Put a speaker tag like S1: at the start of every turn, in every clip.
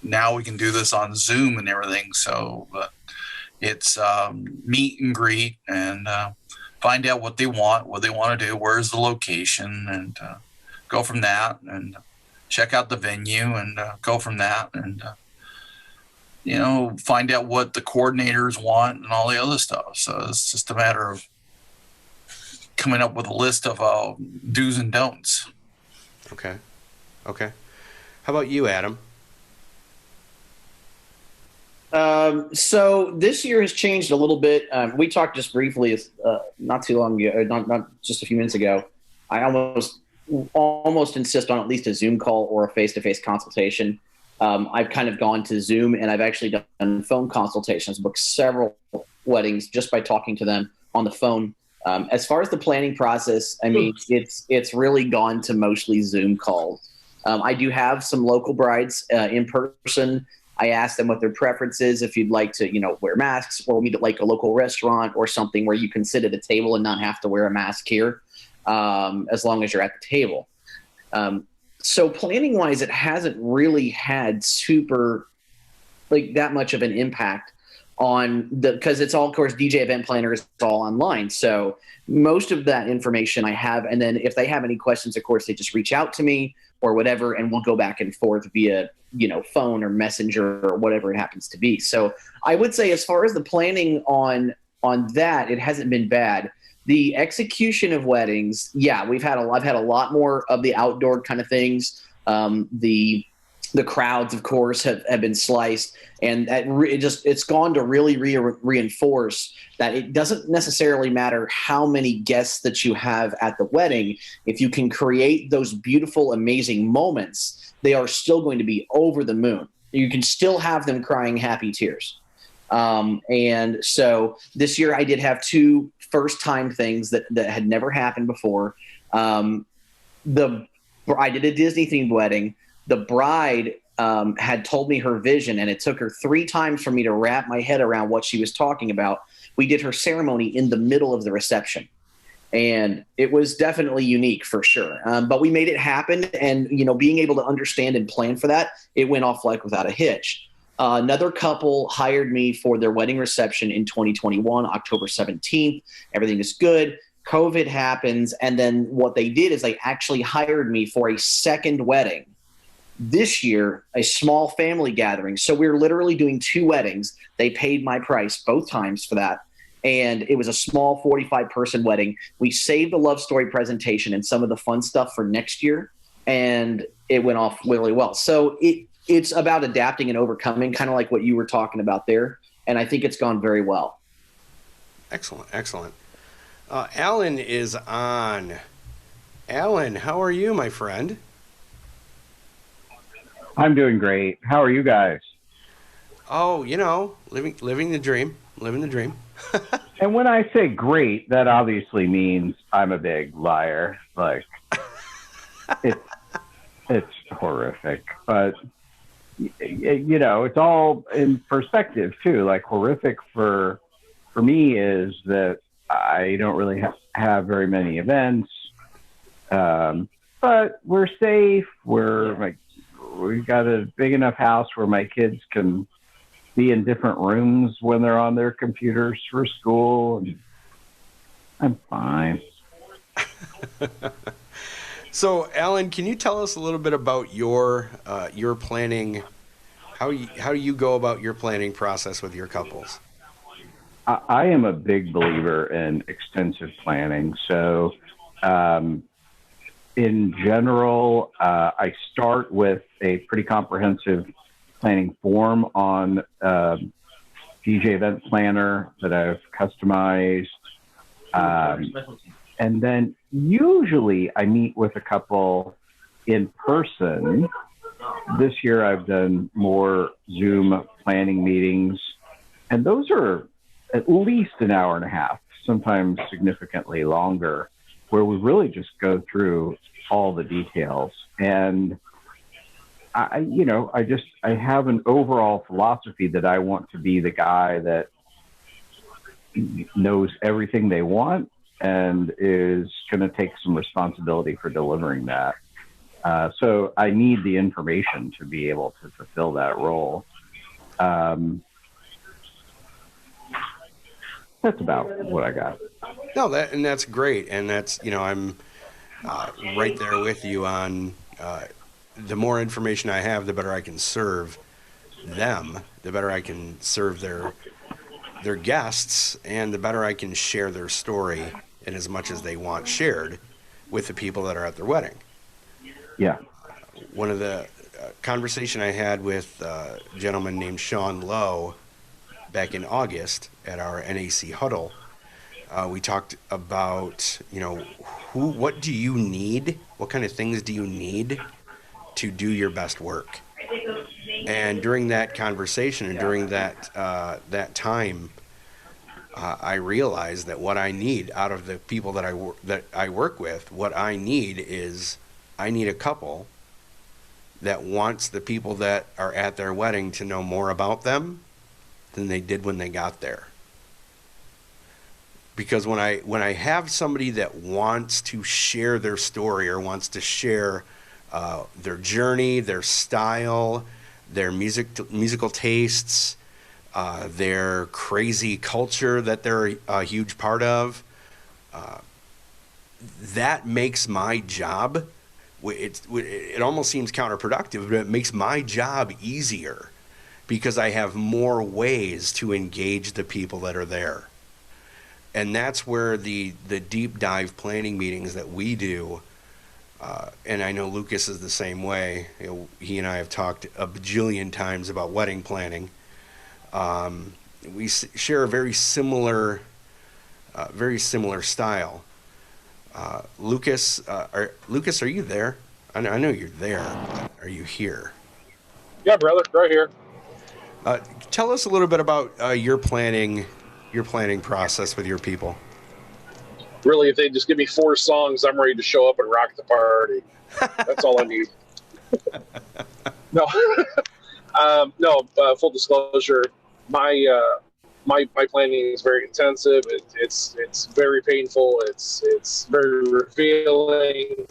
S1: now we can do this on Zoom and everything. So it's meet and greet and find out what they want to do, where's the location, and go from that, and check out the venue, and go from that, and find out what the coordinators want and all the other stuff. So it's just a matter of coming up with a list of do's and don'ts.
S2: Okay. How about you, Adam?
S3: So this year has changed a little bit. We talked just briefly, not too long ago, not just a few minutes ago. I almost insist on at least a Zoom call or a face-to-face consultation. I've kind of gone to Zoom, and I've actually done phone consultations, booked several weddings just by talking to them on the phone. As far as the planning process, I mean, it's really gone to mostly Zoom calls. I do have some local brides in person. I asked them what their preference is, if you'd like to, wear masks, or meet at like a local restaurant or something where you can sit at a table and not have to wear a mask here, as long as you're at the table. So planning wise, it hasn't really had super that much of an impact on because it's all, of course, DJ event planner is all online. So most of that information I have. And then if they have any questions, of course, they just reach out to me or whatever, and we'll go back and forth via, phone or messenger or whatever it happens to be. So I would say as far as the planning on that, it hasn't been bad. The execution of weddings, yeah, I've had a lot more of the outdoor kind of things. The crowds, of course, have been sliced, and it's gone to really reinforce that it doesn't necessarily matter how many guests that you have at the wedding. If you can create those beautiful, amazing moments, they are still going to be over the moon. You can still have them crying happy tears. And so this year I did have two first-time things that had never happened before. I did a Disney-themed wedding. The bride had told me her vision, and it took her 3 times for me to wrap my head around what she was talking about. We did her ceremony in the middle of the reception, and it was definitely unique for sure. But we made it happen, and being able to understand and plan for that, it went off like without a hitch. Another couple hired me for their wedding reception in 2021, October 17th. Everything is good. COVID happens, and then what they did is they actually hired me for a second wedding this year, a small family gathering. So we were literally doing 2 weddings. They paid my price both times for that. And it was a small 45-person wedding. We saved the love story presentation and some of the fun stuff for next year, and it went off really well. So it's about adapting and overcoming, kind of like what you were talking about there. And I think it's gone very well.
S2: Excellent. Alan is on. Alan, how are you, my friend?
S4: I'm doing great. How are you guys?
S2: Oh, living the dream. Living the dream.
S4: And when I say great, that obviously means I'm a big liar. Like, it's horrific. But, it's all in perspective, too. Like, horrific for me is that I don't really have very many events. But we're safe. We've got a big enough house where my kids can be in different rooms when they're on their computers for school. And I'm fine.
S2: So, Alan, can you tell us a little bit about your planning? How do you go about your planning process with your couples?
S4: I am a big believer in extensive planning. So, in general, I start with a pretty comprehensive planning form on DJ Event Planner that I've customized. And then usually I meet with a couple in person. This year I've done more Zoom planning meetings, and those are at least an hour and a half, sometimes significantly longer, where we really just go through all the details. And I have an overall philosophy that I want to be the guy that knows everything they want and is going to take some responsibility for delivering that. So I need the information to be able to fulfill that role. That's about what I got.
S2: No, that's great, and that's, I'm right there with you on the more information I have, the better I can serve them, the better I can serve their guests, and the better I can share their story in as much as they want shared with the people that are at their wedding.
S4: Yeah.
S2: One of the conversation I had with a gentleman named Sean Lowe back in August at our NAC huddle, we talked about, what do you need? What kind of things do you need to do your best work? And during that conversation and during that time, I realized that what I need out of the people that I work with, what I need is I need a couple that wants the people that are at their wedding to know more about them than they did when they got there. Because when I have somebody that wants to share their story or wants to share their journey, their style, their musical tastes, their crazy culture that they're a huge part of, that makes my job, it almost seems counterproductive, but it makes my job easier because I have more ways to engage the people that are there. And that's where the deep dive planning meetings that we do, and I know Lucas is the same way. He and I have talked a bajillion times about wedding planning. We share a very similar style. Lucas, are you there? I know you're there, but are you here?
S5: Yeah, brother, right here.
S2: Tell us a little bit about your planning process with your people.
S5: Really, if they just give me 4 songs, I'm ready to show up and rock the party. That's all I need. No, full disclosure, my planning is very intensive. It's very painful. It's very revealing,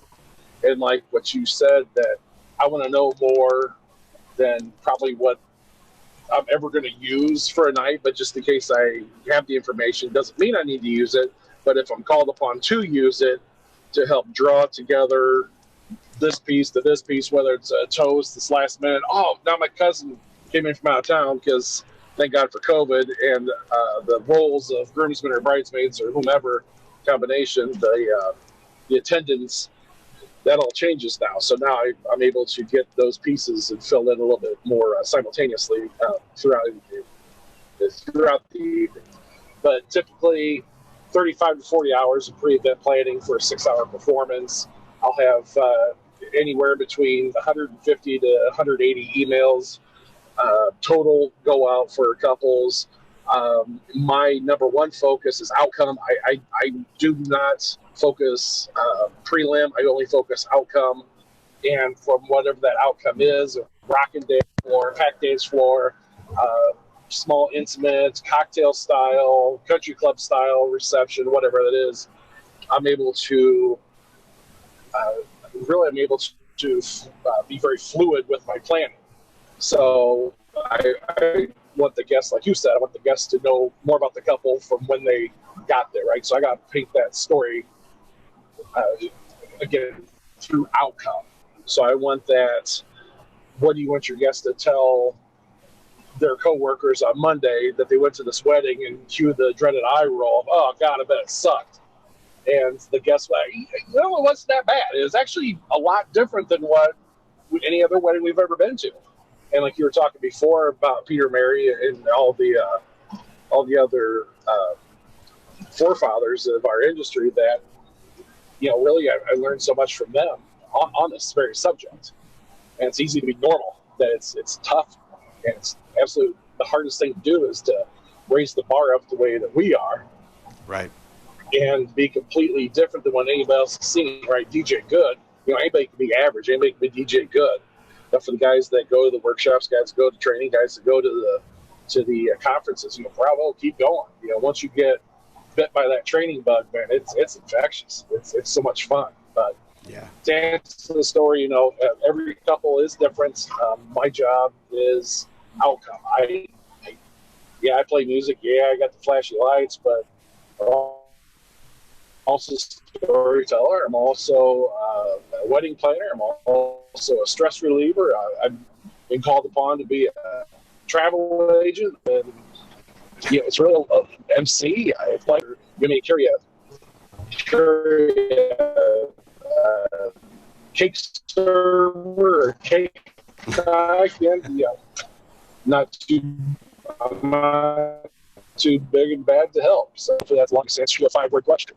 S5: and like what you said, that I want to know more than probably what I'm ever going to use for a night. But just in case I have the information, doesn't mean I need to use it. But if I'm called upon to use it to help draw together this piece to this piece, whether it's a toast this last minute, now my cousin came in from out of town because thank God for COVID, and the roles of groomsmen or bridesmaids or whomever combination, the attendance, that all changes now. So now I'm able to get those pieces and fill in a little bit more simultaneously throughout the evening. But typically 35 to 40 hours of pre-event planning for a 6-hour performance. I'll have anywhere between 150 to 180 emails total go out for couples. My number one focus is outcome. I do not focus prelim. I only focus outcome. And from whatever that outcome is, rockin' dance floor, packed dance floor, small intimate, cocktail style, country club style reception, whatever that is, I'm able to be very fluid with my planning. So I want the guests, like you said, I want the guests to know more about the couple from when they got there, right? So I got to paint that story, again, through outcome. So I want that, what do you want your guests to tell their coworkers on Monday that they went to this wedding, and cue the dreaded eye roll of, oh God, I bet it sucked. And the guests were like, it wasn't that bad. It was actually a lot different than what any other wedding we've ever been to. And like you were talking before about Peter, Mary, and all the other forefathers of our industry, that really I learned so much from them on this very subject. And it's easy to be normal. That it's tough, and it's absolutely the hardest thing to do is to raise the bar up the way that we are,
S2: right? And
S5: be completely different than what anybody else is seeing. Right? DJ good. Anybody can be average. Anybody can be DJ good. But for the guys that go to the workshops, guys that go to training, guys that go to the conferences, bravo, keep going. Once you get bit by that training bug, man, it's infectious. It's so much fun. But
S2: Yeah.
S5: To answer the story, every couple is different. My job is outcome. I play music. Yeah, I got the flashy lights, but I'm also a storyteller. I'm also a wedding planner. I'm also a stress reliever. I've been called upon to be a travel agent, and it's really a MC. I play. You may carry a cake server or cake knife. Not too, I'm not too big and bad to help. So that's a long answer to a 5-word question.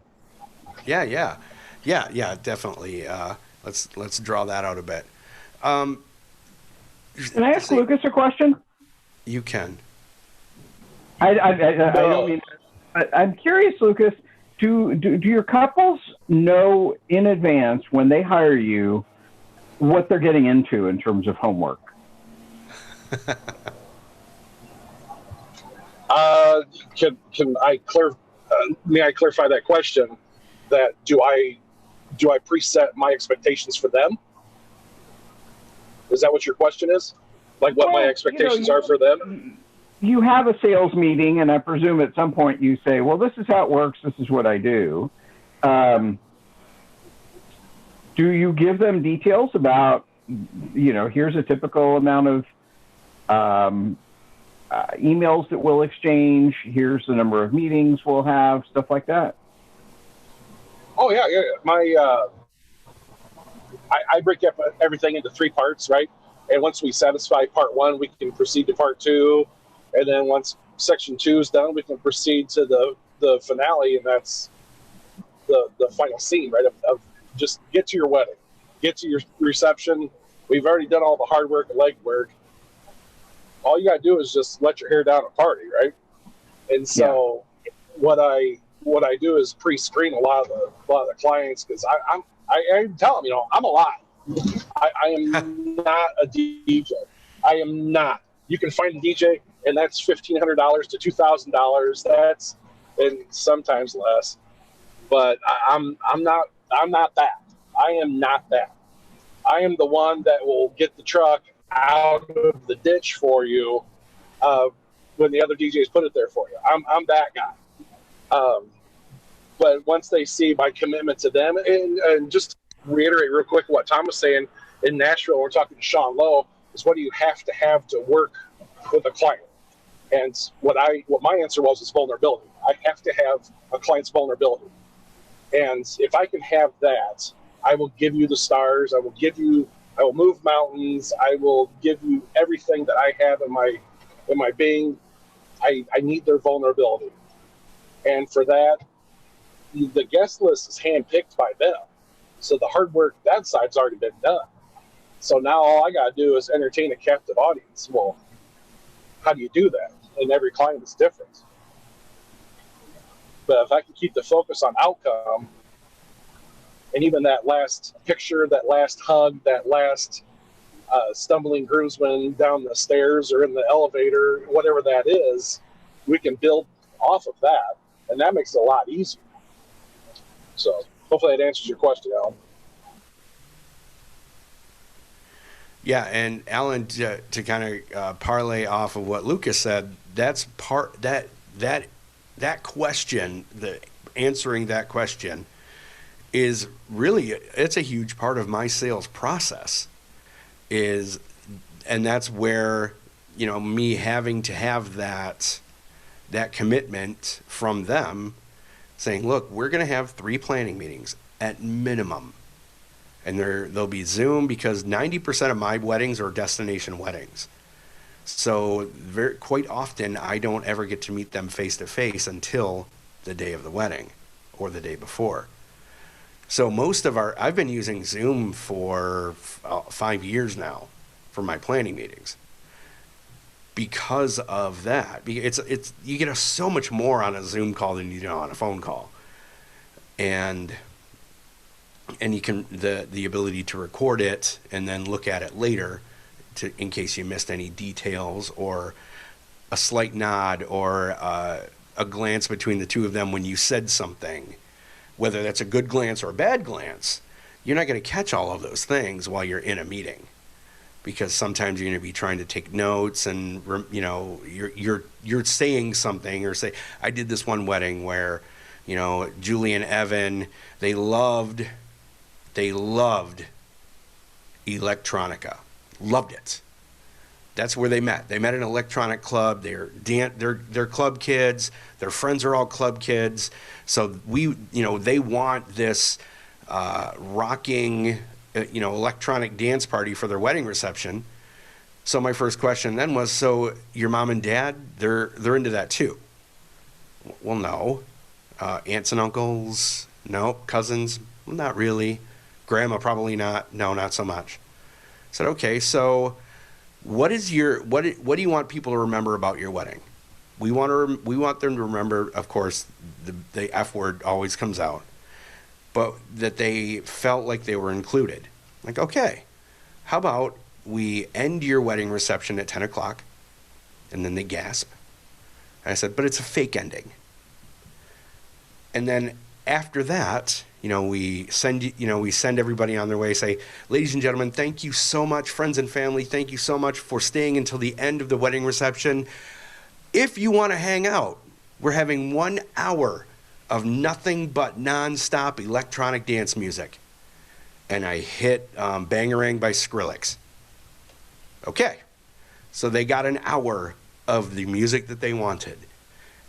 S2: Yeah, definitely. Let's draw that out a bit.
S4: Can I ask Lucas a question?
S2: You can.
S4: I don't mean. I'm curious, Lucas. Do your couples know in advance when they hire you what they're getting into in terms of homework?
S5: Can I may I clarify that question? That do I preset my expectations for them? Is that what your question is? Like what my expectations are for them?
S4: You have a sales meeting, and I presume at some point you say, well, this is how it works. This is what I do. Do you give them details about, here's a typical amount of emails that we'll exchange. Here's the number of meetings we'll have, stuff like that.
S5: Oh yeah. I break up everything into 3 parts, right? And once we satisfy part 1, we can proceed to part 2. And then once section 2 is done, we can proceed to the finale, and that's the final scene, right? Of just get to your wedding, get to your reception. We've already done all the hard work and leg work. All you got to do is just let your hair down and party, right? And so what I do is pre-screen a lot of the clients, because I tell them, I'm alive. I am not a DJ. I am not. You can find a DJ, and that's $1,500 to $2,000. That's, and sometimes less. But I'm not that. I am not that. I am the one that will get the truck out of the ditch for you when the other DJs put it there for you. I'm that guy. But once they see my commitment to them, and just reiterate real quick what Tom was saying, in Nashville, we're talking to Sean Lowe, is what do you have to work with a client? And what my answer was is vulnerability. I have to have a client's vulnerability. And if I can have that, I will give you the stars. I will move mountains. I will give you everything that I have in my being. I need their vulnerability. And for that, the guest list is handpicked by them. So the hard work, that side's already been done. So now all I got to do is entertain a captive audience. Well, how do you do that? And every client is different. But if I can keep the focus on outcome, and even that last picture, that last hug, that last stumbling groomsman down the stairs or in the elevator, whatever that is, we can build off of that. And that makes it a lot easier. So hopefully that answers your question, Alan.
S2: Yeah, and Alan, to kind of parlay off of what Lucas said, that's part that question, the answering that question, is really, it's a huge part of my sales process. And that's where me having to have that commitment from them, saying, look, we're going to have 3 planning meetings at minimum. And they'll be Zoom, because 90% of my weddings are destination weddings. So quite often I don't ever get to meet them face to face until the day of the wedding or the day before. So I've been using Zoom for 5 years now for my planning meetings. Because of that, you get so much more on a Zoom call than you do on a phone call, and you can the ability to record it and then look at it later, in case you missed any details or a slight nod or a glance between the two of them when you said something, whether that's a good glance or a bad glance. you're not going to catch all of those things while you're in a meeting, because sometimes you're going to be trying to take notes, and you're saying something, or say, I did this one wedding where, Julie and Evan, they loved electronica, loved it. That's where they met. They met in an electronic club. They're club kids. Their friends are all club kids. So they want this rocking, electronic dance party for their wedding reception. So my first question then was, so your mom and dad, they're into that too? Well, no. Aunts and uncles? No. Cousins? Well, not really. Grandma? Probably not. No, not so much. I said, okay, so what do you want people to remember about your wedding? We want them to remember, of course, the F word always comes out, but that they felt like they were included. Like, okay, how about we end your wedding reception at 10 o'clock? And then they gasp. I said, but it's a fake ending. And then after that, we send everybody on their way, say, ladies and gentlemen, thank you so much, friends and family, thank you so much for staying until the end of the wedding reception. If you want to hang out, we're having 1 hour of nothing but nonstop electronic dance music. And I hit Bangarang by Skrillex. Okay, so they got an hour of the music that they wanted.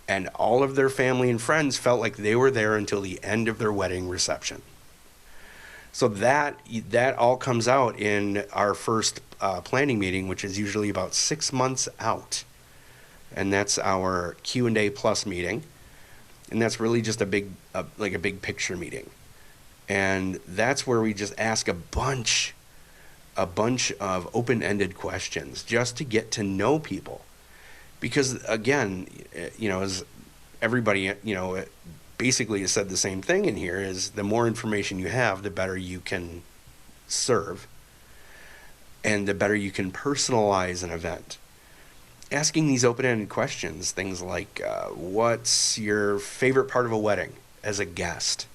S2: And all of their family and friends felt like they were there until the end of their wedding reception. So that all comes out in our first planning meeting, which is usually about 6 months out. And that's our Q&A plus meeting. And that's really just a big picture meeting. And that's where we just ask a bunch of open-ended questions just to get to know people. Because again, as everybody, basically has said the same thing in here, is the more information you have, the better you can serve, and the better you can personalize an event. Asking these open-ended questions, things like, what's your favorite part of a wedding as a guest?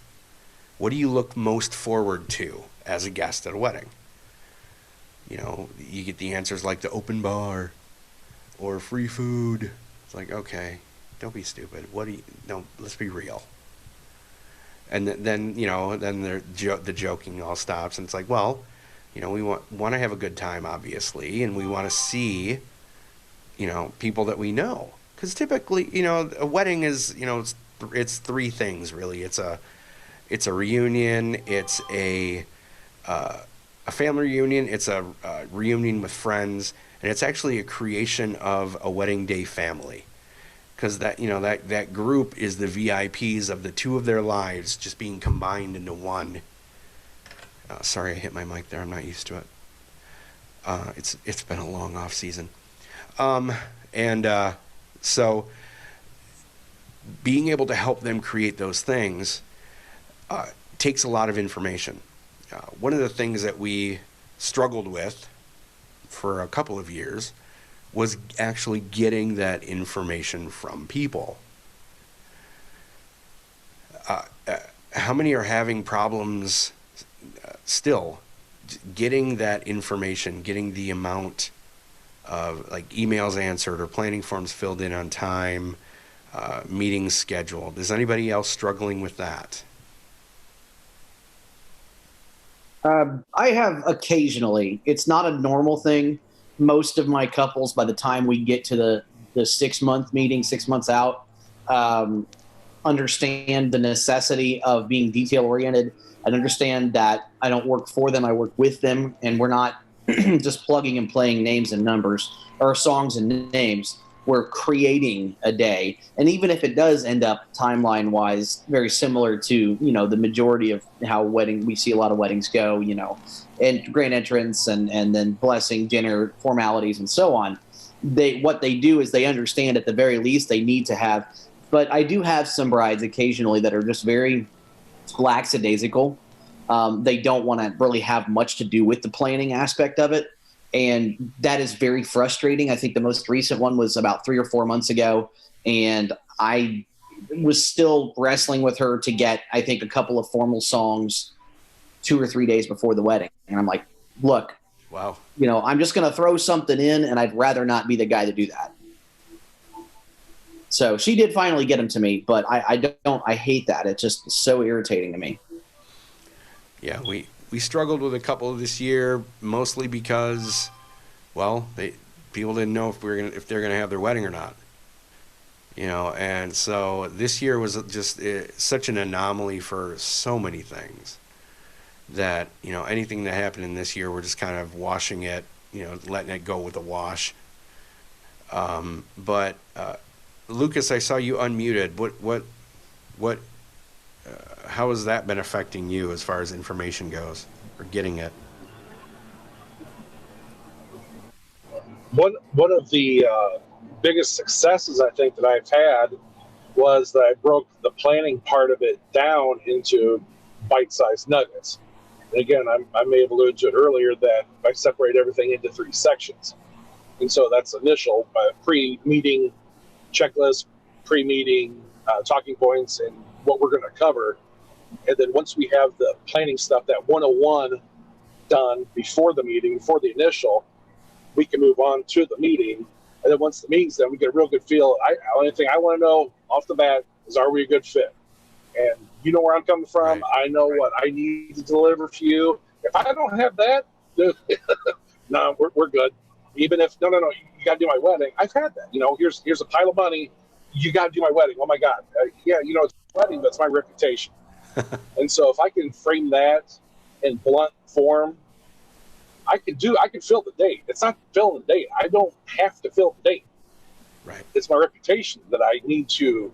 S2: What do you look most forward to as a guest at a wedding? You get the answers like the open bar, or free food. It's like, okay, don't be stupid. No, let's be real. And then the joking all stops, and it's like, well, we want to have a good time, obviously, and we want to see, people that we know. Because typically, a wedding is, it's three things, really. It's a reunion, it's a family reunion, it's a reunion with friends, and it's actually a creation of a wedding day family, because that group is the VIPs of the two of their lives just being combined into one. Sorry, I hit my mic there. I'm not used to it. It's been a long off season, so being able to help them create those things takes a lot of information. One of the things that we struggled with for a couple of years was actually getting that information from people. How many are having problems still getting that information, getting the amount of emails answered or planning forms filled in on time, meetings scheduled? Is anybody else struggling with that?
S3: I have occasionally. It's not a normal thing. Most of my couples, by the time we get to the 6 month meeting, 6 months out, understand the necessity of being detail oriented, and understand that I don't work for them, I work with them, and we're not just plugging and playing names and numbers or songs and names. We're creating a day. And even if it does end up timeline wise very similar to, the majority of how we see a lot of weddings go, and grand entrance and then blessing, dinner, formalities, and so on. What they do is they understand at the very least they need to have. But I do have some brides occasionally that are just very lackadaisical. They don't want to really have much to do with the planning aspect of it. And that is very frustrating. I think the most recent one was about 3 or 4 months ago. And I was still wrestling with her to get, I think, a couple of formal songs 2 or 3 days before the wedding. And I'm like, look,
S2: Wow.
S3: I'm just going to throw something in, and I'd rather not be the guy to do that. So she did finally get him to me, but I hate that. It's just so irritating to me.
S2: Yeah, we struggled with a couple this year, mostly because, well, people didn't know if they're gonna have their wedding or not. And so this year was just such an anomaly for so many things that, anything that happened in this year, we're just kind of washing it, letting it go with the wash. But Lucas, I saw you unmuted. What how has that been affecting you as far as information goes, or getting it?
S5: One of the biggest successes I think that I've had was that I broke the planning part of it down into bite-sized nuggets. And again, I may have alluded to it earlier that I separate everything into 3 sections. And so that's initial pre-meeting checklist, pre-meeting talking points, and what we're going to cover. And then once we have the planning stuff, that 101 done before the meeting, before the initial, we can move on to the meeting. And then once the meeting's done, we get a real good feel. The only thing I want to know off the bat is, are we a good fit? And you know where I'm coming from.
S2: Right.
S5: I know what I need to deliver for you. If I don't have that, no, we're good. Even if, no, you got to do my wedding. I've had that. Here's a pile of money. You got to do my wedding. Oh, my God. Yeah, it's a wedding, but it's my reputation. And so if I can frame that in blunt form, I can fill the date. It's not filling the date. I don't have to fill the date.
S2: Right.
S5: It's my reputation that I need to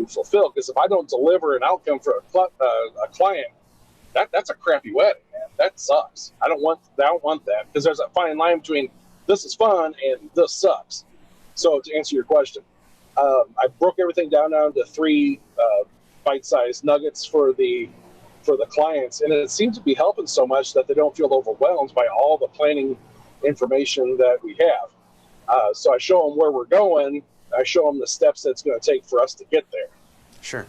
S5: fulfill. Because if I don't deliver an outcome for a client, that's a crappy wedding, man. That sucks. I don't want that, because there's a fine line between this is fun and this sucks. So to answer your question, I broke everything down to 3 bite-sized nuggets for the clients, and it seems to be helping so much that they don't feel overwhelmed by all the planning information that we have. So I show them where we're going. I show them the steps that it's going to take for us to get there.
S2: Sure.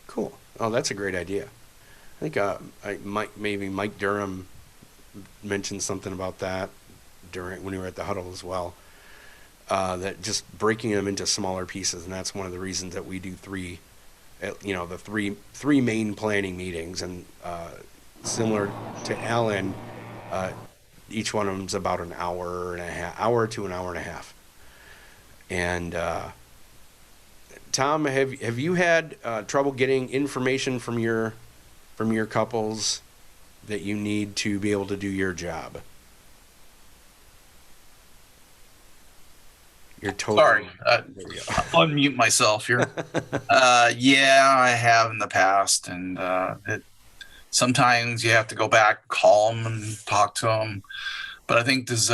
S2: Cool. Oh, that's a great idea. I think maybe Mike Durham mentioned something about that when we were at the huddle as well. That just breaking them into smaller pieces, and that's one of the reasons that we do 3. The three main planning meetings, and similar to Alan, each one of them's about an hour to an hour and a half. And Tom, have you had trouble getting information from your couples that you need to be able to do your job? You're totally...
S1: Sorry, unmute myself here. Yeah, I have in the past, and sometimes you have to go back, call them, and talk to them. But I think this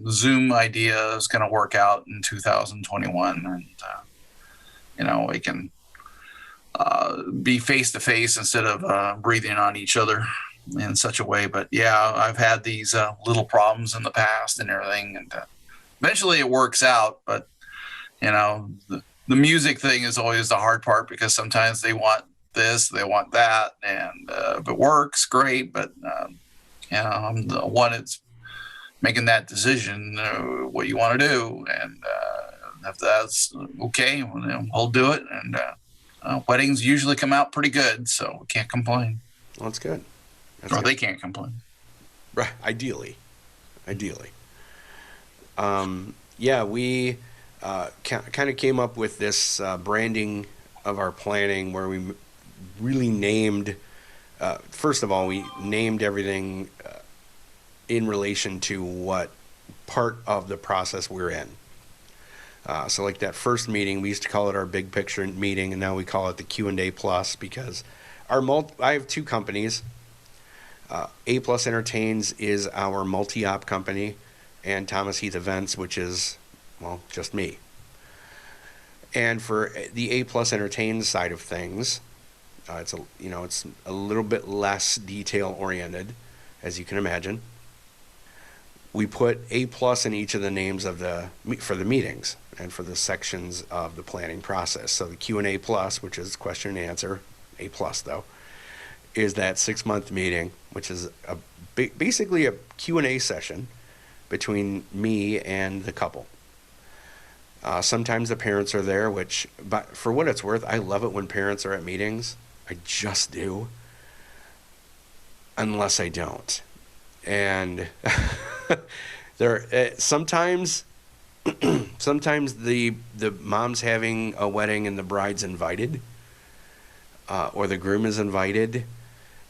S1: Zoom idea is going to work out in 2021, and we can be face to face instead of breathing on each other in such a way. But yeah, I've had these little problems in the past and everything, and eventually it works out. But the music thing is always the hard part, because sometimes they want this, they want that, and if it works, great. But I'm the one that's making that decision, what you want to do, and if that's okay, we'll do it. And weddings usually come out pretty good, so we can't complain.
S2: Well, that's good.
S1: They can't complain.
S2: Right. Ideally. Yeah, we kind of came up with this branding of our planning, where we really named, first of all, we named everything in relation to what part of the process we're in. So like that first meeting, we used to call it our big picture meeting, and now we call it the Q&A Plus, because I have 2 companies. A Plus Entertains is our multi-op company, and Thomas Heath Events, which is, well, just me. And for the A Plus Entertains side of things, it's a little bit less detail oriented, as you can imagine. We put A Plus in each of the names for the meetings and for the sections of the planning process. So the Q&A Plus, which is question and answer, A Plus though, is that 6-month meeting, which is basically a Q&A session between me and the couple. Sometimes the parents are there, which, but for what it's worth, I love it when parents are at meetings. I just do. Unless I don't. And sometimes the mom's having a wedding and the bride's invited, or the groom is invited,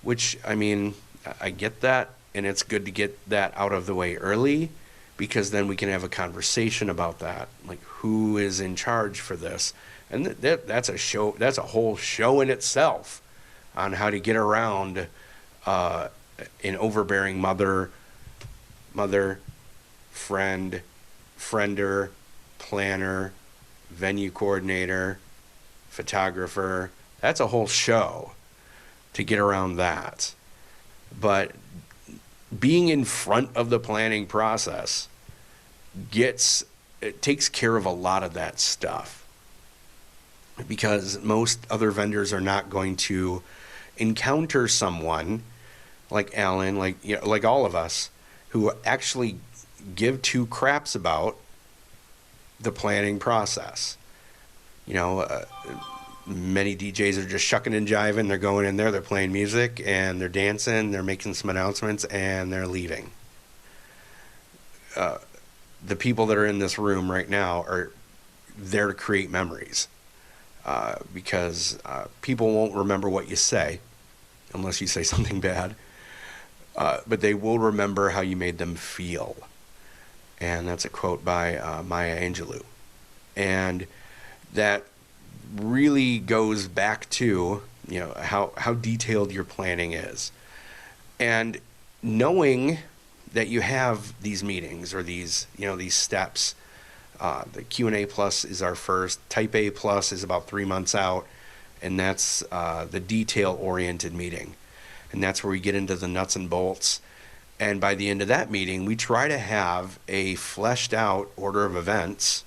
S2: which, I mean, I get that, and it's good to get that out of the way early, because then we can have a conversation about that, like who is in charge for this. And that's a show, that's a whole show in itself on how to get around an overbearing mother, friend, friender, planner, venue coordinator, photographer. That's a whole show to get around that. But being in front of the planning process it takes care of a lot of that stuff, because most other vendors are not going to encounter someone like Alan, like all of us, who actually give two craps about the planning process. Many DJs are just shucking and jiving. They're going in there, they're playing music, and they're dancing, they're making some announcements, and they're leaving. The people that are in this room right now are there to create memories, because people won't remember what you say unless you say something bad, but they will remember how you made them feel. And that's a quote by Maya Angelou. And that really goes back to how detailed your planning is, and knowing that you have these meetings or these steps. The Q&A plus is our first. Type A plus is about 3 months out, and that's the detail oriented meeting, and that's where we get into the nuts and bolts. And by the end of that meeting, we try to have a fleshed out order of events.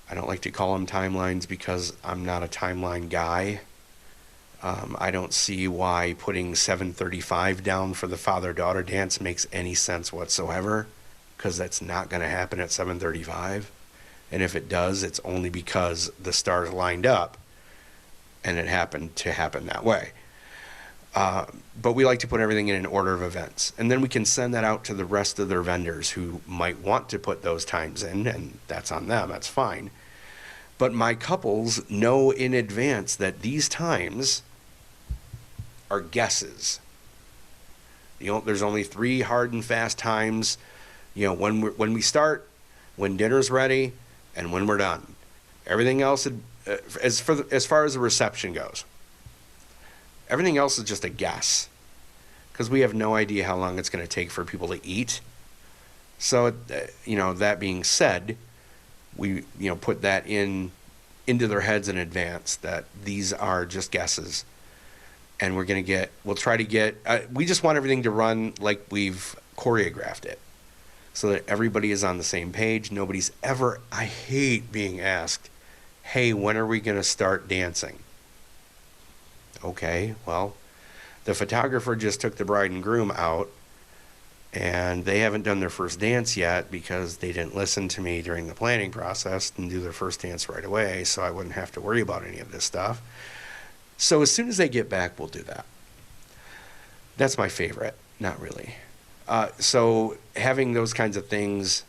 S2: I don't like to call them timelines because I'm not a timeline guy. I don't see why putting 7:35 down for the father-daughter dance makes any sense whatsoever, because that's not going to happen at 7:35. And if it does, it's only because the stars lined up and it happened to happen that way. But we like to put everything in an order of events. And then we can send that out to the rest of their vendors who might want to put those times in, and that's on them, that's fine. But my couples know in advance that these times are guesses. There's only 3 hard and fast times, when we start, when dinner's ready, and when we're done. Everything else, as far as the reception goes, everything else is just a guess, because we have no idea how long it's going to take for people to eat. So, that being said, we put that into their heads in advance that these are just guesses, and we'll try to get. We just want everything to run like we've choreographed it, so that everybody is on the same page. Nobody's ever. I hate being asked, "Hey, when are we going to start dancing?" Okay, well, the photographer just took the bride and groom out, and they haven't done their first dance yet because they didn't listen to me during the planning process and do their first dance right away, so I wouldn't have to worry about any of this stuff. So as soon as they get back, we'll do that. That's my favorite. Not really. So having those kinds of things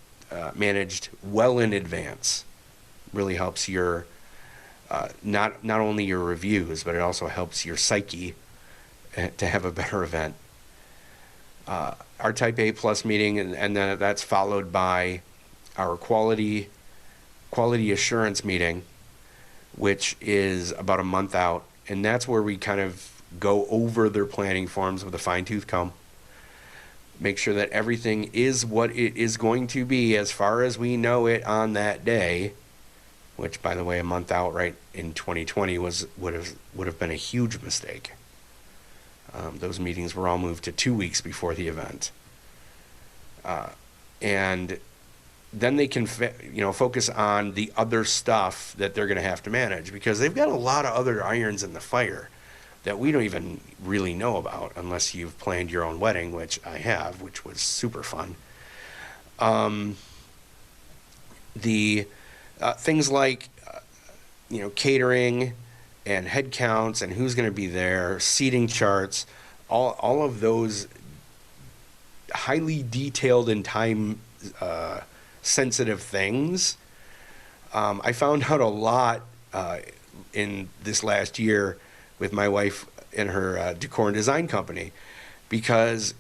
S2: managed well in advance really helps your not only your reviews, but it also helps your psyche to have a better event. Our Type A plus meeting, and then that's followed by our quality assurance meeting, which is about a month out, and that's where we kind of go over their planning forms with a fine-tooth comb, make sure that everything is what it is going to be as far as we know it on that day, which, by the way, a month out right in 2020 would have been a huge mistake. Those meetings were all moved to 2 weeks before the event. And then they can focus on the other stuff that they're going to have to manage, because they've got a lot of other irons in the fire. that we don't even really know about unless you've planned your own wedding, which I have, which was super fun. The things like, catering and head counts and who's going to be there, seating charts, all of those highly detailed and time sensitive things. I found out a lot in this last year with my wife and her decor and design company, because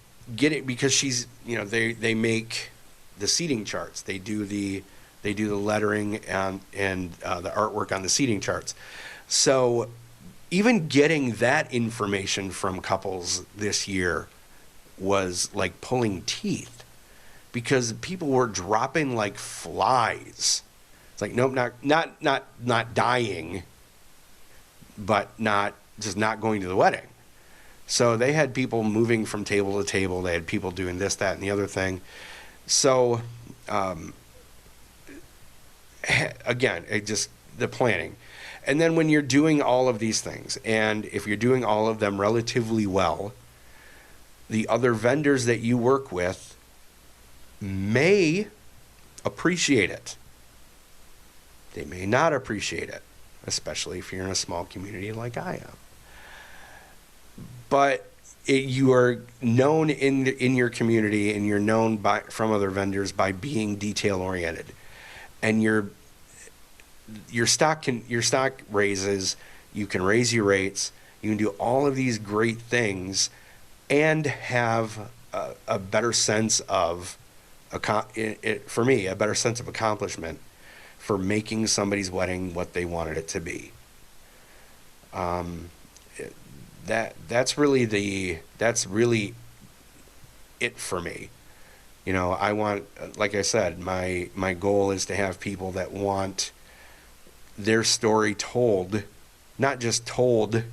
S2: she's, they make the seating charts. They do the lettering and the artwork on the seating charts. So even getting that information from couples this year was like pulling teeth, because people were dropping like flies. It's like, nope, not dying, but just not going to the wedding. So they had people moving from table to table. They had people doing this, that, and the other thing. So again, the planning. And then when you're doing all of these things, and if you're doing all of them relatively well, the other vendors that you work with may appreciate it. They may not appreciate it, especially if you're in a small community like I am. But you are known in your community, and you're known from other vendors by being detail oriented, and your stock raises. You can raise your rates. You can do all of these great things, and have a better sense of, for me, a better sense of accomplishment for making somebody's wedding what they wanted it to be. That's really it for me. I want, like I said, my goal is to have people that want their story told, not just told,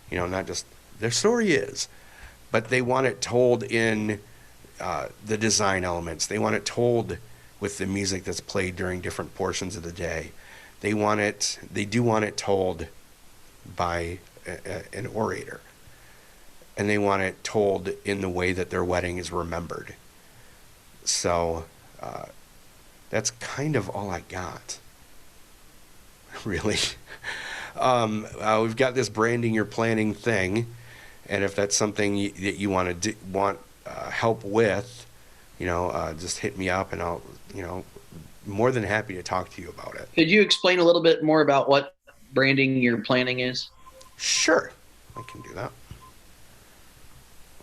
S2: not just their story is, but they want it told in the design elements. They want it told with the music that's played during different portions of the day. They do want it told by an orator, and they want it told in the way that their wedding is remembered. So that's kind of all I got, really. We've got this branding your planning thing, and if that's something that you want help with, just hit me up, and I'll, more than happy to talk to you about it.
S3: Could you explain a little bit more about what branding your planning is?
S2: Sure, I can do that.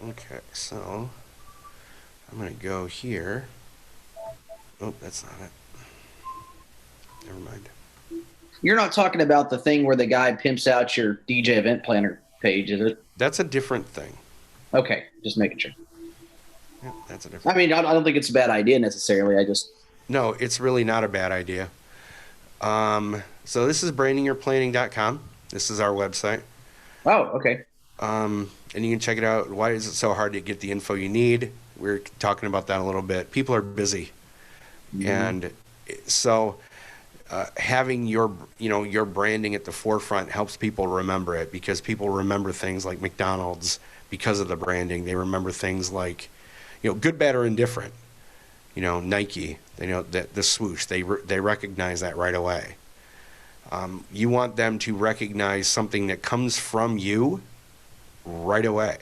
S2: Okay, so I'm going to go here. Oh, that's not it. Never mind.
S3: You're not talking about the thing where the guy pimps out your DJ event planner page, is it?
S2: That's a different thing.
S3: Okay, just making sure.
S2: Yeah, that's a different.
S3: I mean, I don't think it's a bad idea necessarily.
S2: No, it's really not a bad idea. So this is brandingyourplanning.com. This is our website.
S3: Oh, okay.
S2: And you can check it out. Why is it so hard to get the info you need? We're talking about that a little bit. People are busy. Mm-hmm. And so having your branding at the forefront helps people remember it, because people remember things like McDonald's because of the branding. They remember things like, good, bad, or indifferent. Nike, the swoosh, they recognize that right away. You want them to recognize something that comes from you right away.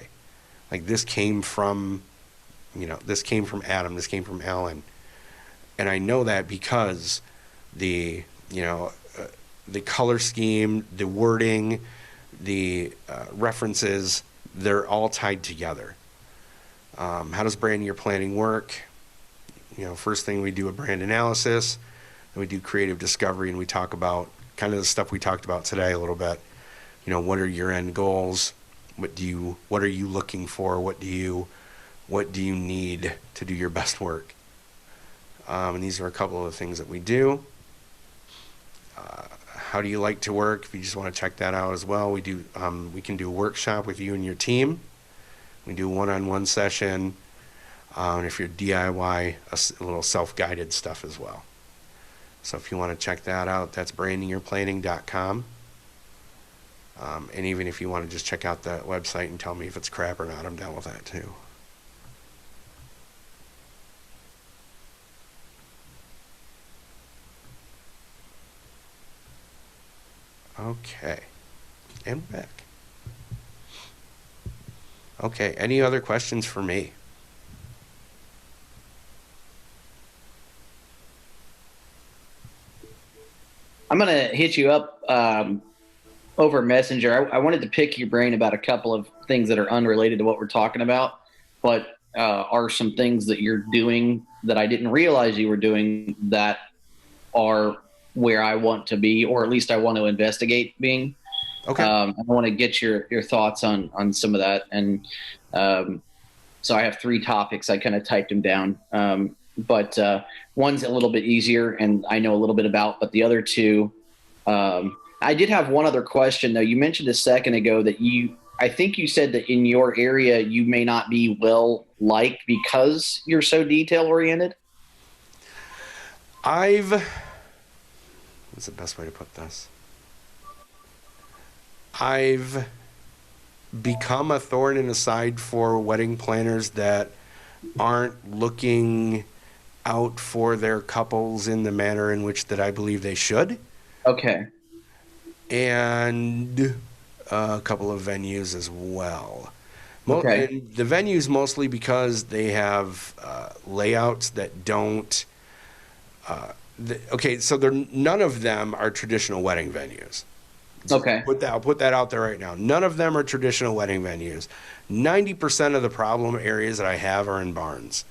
S2: Like, this came from Adam, this came from Alan. And I know that because the color scheme, the wording, the references, they're all tied together. How does branding your planning work? First thing, we do a brand analysis, then we do creative discovery, and we talk about kind of the stuff we talked about today a little bit. What are your end goals? What are you looking for? What do you need to do your best work? And these are a couple of the things that we do. How do you like to work? If you just want to check that out as well, we can do a workshop with you and your team. We do a one-on-one session. And if you're DIY, a little self-guided stuff as well. So if you want to check that out, that's brandingyourplanning.com. And even if you want to just check out that website and tell me if it's crap or not, I'm down with that too. Okay. And we're back. Okay, any other questions for me?
S3: I'm going to hit you up over Messenger. I wanted to pick your brain about a couple of things that are unrelated to what we're talking about, but are some things that you're doing that I didn't realize you were doing that are where I want to be, or at least I want to investigate being.
S2: Okay.
S3: I want to get your thoughts on some of that. And so I have 3 topics. I kind of typed them down. But one's a little bit easier and I know a little bit about, but the other 2, I did have one other question though. You mentioned a second ago that I think you said that in your area, you may not be well liked because you're so detail oriented.
S2: What's the best way to put this? I've become a thorn in the side for wedding planners that aren't looking out for their couples in the manner in which that I believe they should.
S3: Okay.
S2: And a couple of venues as well.
S3: Okay.
S2: And the venues mostly because they have layouts that don't. Okay, so none of them are traditional wedding venues.
S3: Okay.
S2: I'll put that out there right now. None of them are traditional wedding venues. 90% of the problem areas that I have are in barns.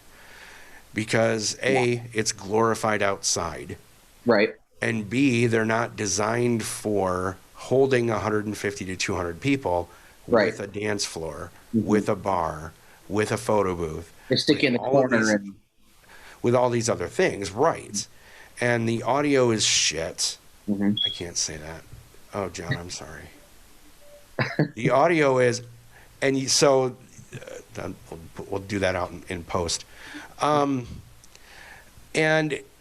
S2: Because A, it's glorified outside.
S3: Right.
S2: And B, they're not designed for holding 150 to 200 people with a dance floor, with a bar, with a photo booth.
S3: They stick in the corner
S2: with all these other things, right? And the audio is shit. I can't say that. Oh, John, I'm sorry. The audio is, and so we'll do that out in post. And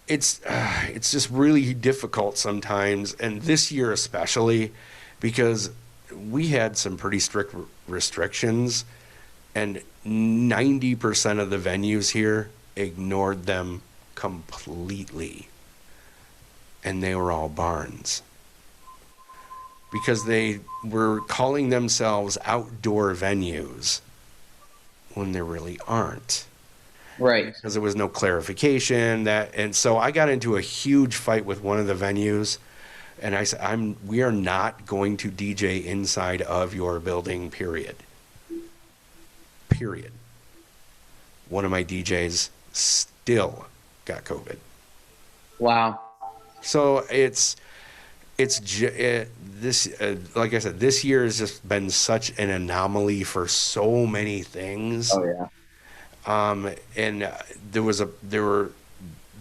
S2: it's just really difficult sometimes, and this year especially, because we had some pretty strict restrictions, and 90% of the venues here ignored them completely, and they were all barns. Because they were calling themselves outdoor venues when they really aren't.
S3: Right.
S2: Because there was no clarification and so I got into a huge fight with one of the venues, and I said, we are not going to DJ inside of your building, period. Period. One of my DJs still got COVID.
S3: Wow.
S2: So like I said, this year has just been such an anomaly for so many things.
S3: Oh yeah.
S2: And there were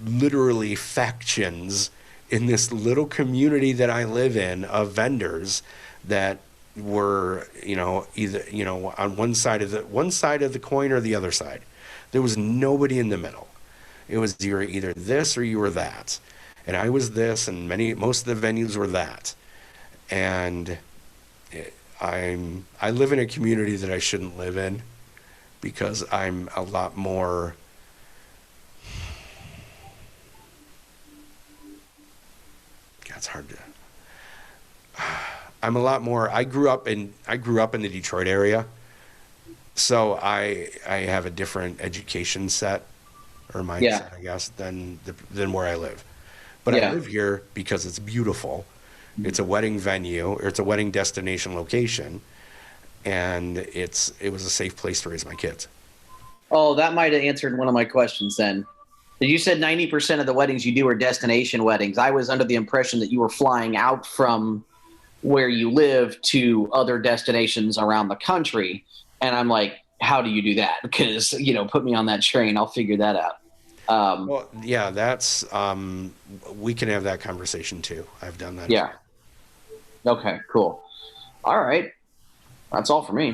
S2: literally factions in this little community that I live in of vendors that were, either, on one side of the coin or the other side. There was nobody in the middle. It was either this or you were that. And I was this, and most of the venues were that. And I live in a community that I shouldn't live in, because I'm a lot more. God, it's hard to. I'm a lot more. I grew up in the Detroit area, so I have a different education set or mindset, I guess, than where I live. But I live here because it's beautiful. It's a wedding venue, or it's a wedding destination location, and it was a safe place to raise my kids.
S3: Oh, that might have answered one of my questions then. You said 90% of the weddings you do are destination weddings. I was under the impression that you were flying out from where you live to other destinations around the country. And I'm like, how do you do that? Because, put me on that train. I'll figure that out.
S2: Well, yeah, that's, we can have that conversation too. I've done that.
S3: Yeah. Okay, cool. All right. That's all for me.